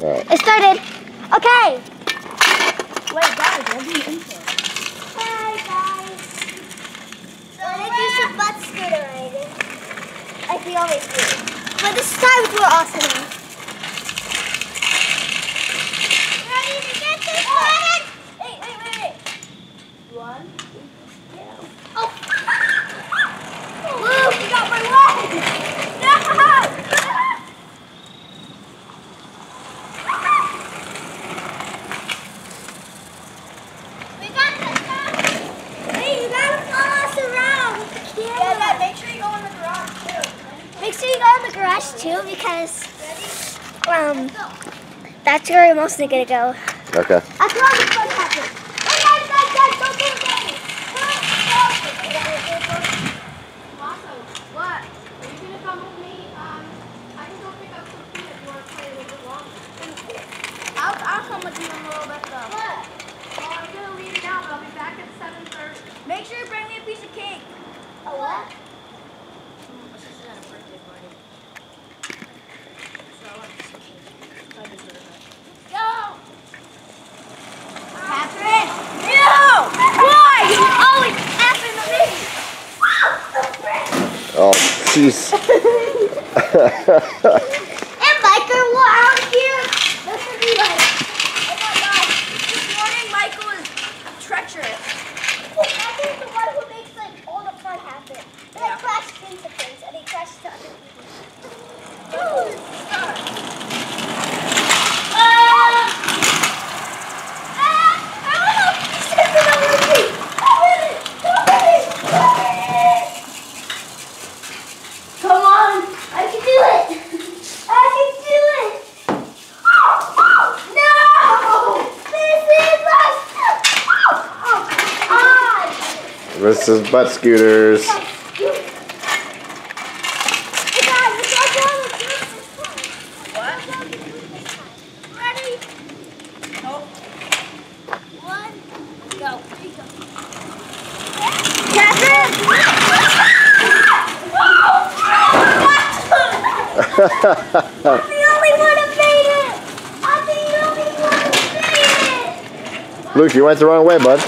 It started. Okay. Wait, guys, where's the intro? Hi, guys. So we're gonna do some butt scooter riding, like we always do. But this time we're awesome. Ready to get this started? Wait. 1, 2, Oh! Luke, you got my leg! No! We got this stuff! Hey, you gotta follow us around with the camera. Yeah, Dad, make sure you go in the garage too. Make sure you go in the garage too, because that's where we're mostly gonna go. Okay. That's where all the fun happens. Oh my God, Dad, don't do it, Daddy! Awesome. What? Are you gonna come with me? I can go pick up some food if you want to play a little bit longer. I'll come with you in a little bit though. What? Well, I'm gonna leave now, but I'll be back at 7:30. Make sure you bring me a piece of cake. A what? My sister had a birthday party. So I want some cake. Go! Catherine! No! Why? You always happen to me! Oh, jeez. And Michael, we're out here. This would be like, Oh my God! This morning, Michael is treacherous. Michael's the one who makes like all the fun happen. He like Yeah. crashes into things and he crashes to other people. Come on! I can do it! I can do it! No! This is us! Oh, God! This is butt scooters. Hey guys, let's all go on the group this time. What? Let's all go on the group this time. Ready? Oh. 1, go. 3, go. Catherine! I'm the only one who made it! I'm the only one who made it! Luke, you went the wrong way, bud.